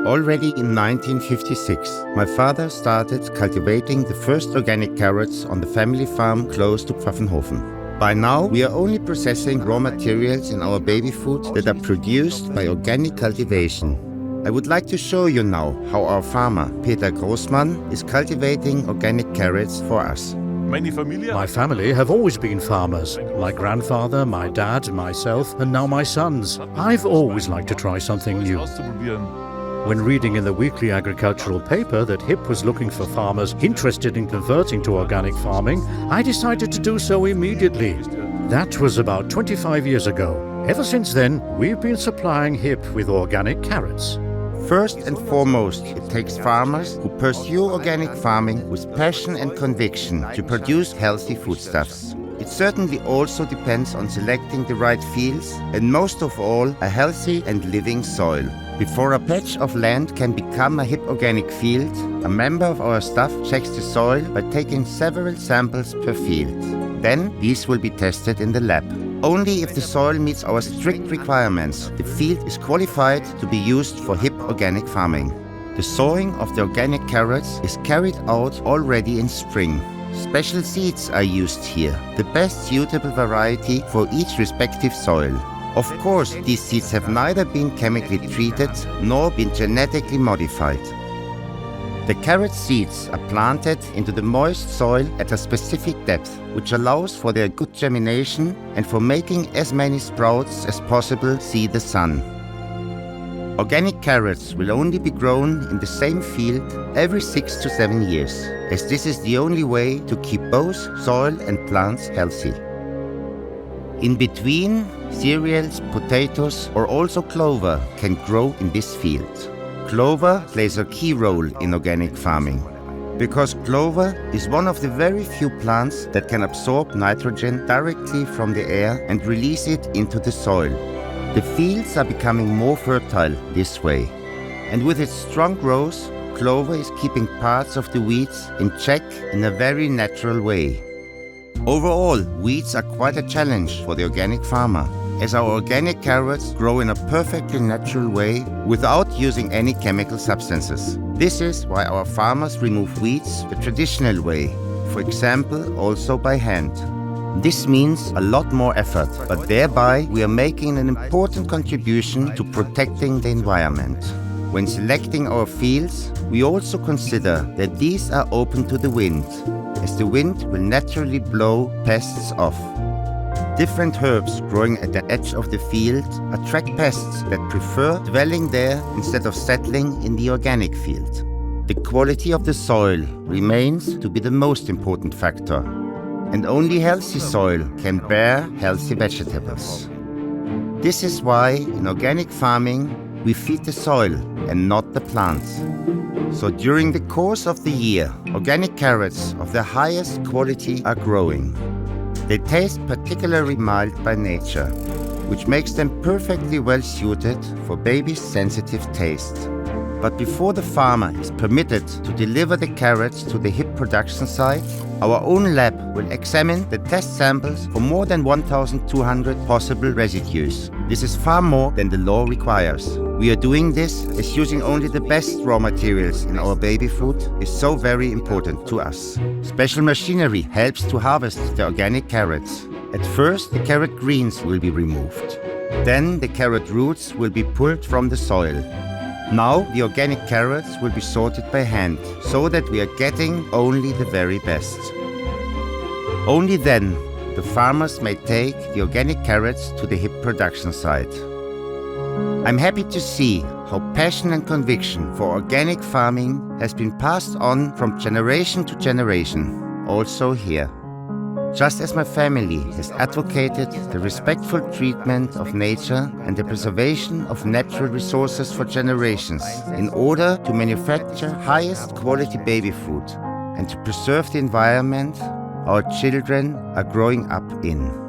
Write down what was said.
Already in 1956, my father started cultivating the first organic carrots on the family farm close to Pfaffenhofen. By now, we are only processing raw materials in our baby food that are produced by organic cultivation. I would like to show you now how our farmer, Peter Großmann, is cultivating organic carrots for us. My family have always been farmers. My grandfather, my dad, myself, and now my sons. I've always liked to try something new. When reading in the weekly agricultural paper that HiPP was looking for farmers interested in converting to organic farming, I decided to do so immediately. That was about 25 years ago. Ever since then, we've been supplying HiPP with organic carrots. First and foremost, it takes farmers who pursue organic farming with passion and conviction to produce healthy foodstuffs. It certainly also depends on selecting the right fields and most of all, a healthy and living soil. Before a patch of land can become a HiPP organic field, a member of our staff checks the soil by taking several samples per field. Then these will be tested in the lab. Only if the soil meets our strict requirements, the field is qualified to be used for HiPP organic farming. The sowing of the organic carrots is carried out already in spring. Special seeds are used here, the best suitable variety for each respective soil. Of course, these seeds have neither been chemically treated nor been genetically modified. The carrot seeds are planted into the moist soil at a specific depth, which allows for their good germination and for making as many sprouts as possible see the sun. Organic carrots will only be grown in the same field every 6 to 7 years, as this is the only way to keep both soil and plants healthy. In between, cereals, potatoes or also clover can grow in this field. Clover plays a key role in organic farming, because clover is one of the very few plants that can absorb nitrogen directly from the air and release it into the soil. The fields are becoming more fertile this way, and with its strong growth, clover is keeping parts of the weeds in check in a very natural way. Overall, weeds are quite a challenge for the organic farmer, as our organic carrots grow in a perfectly natural way without using any chemical substances. This is why our farmers remove weeds the traditional way, for example, also by hand. This means a lot more effort, but thereby we are making an important contribution to protecting the environment. When selecting our fields, we also consider that these are open to the wind, as the wind will naturally blow pests off. Different herbs growing at the edge of the field attract pests that prefer dwelling there instead of settling in the organic field. The quality of the soil remains to be the most important factor, and only healthy soil can bear healthy vegetables. This is why in organic farming we feed the soil and not the plants. So during the course of the year, organic carrots of the highest quality are growing. They taste particularly mild by nature, which makes them perfectly well suited for babies' sensitive taste. But before the farmer is permitted to deliver the carrots to the HiPP production site, our own lab will examine the test samples for more than 1,200 possible residues. This is far more than the law requires. We are doing this as using only the best raw materials in our baby food is so very important to us. Special machinery helps to harvest the organic carrots. At first, the carrot greens will be removed. Then the carrot roots will be pulled from the soil. Now the organic carrots will be sorted by hand, so that we are getting only the very best. Only then the farmers may take the organic carrots to the HiPP production site. I'm happy to see how passion and conviction for organic farming has been passed on from generation to generation, also here. Just as my family has advocated the respectful treatment of nature and the preservation of natural resources for generations in order to manufacture highest quality baby food and to preserve the environment our children are growing up in.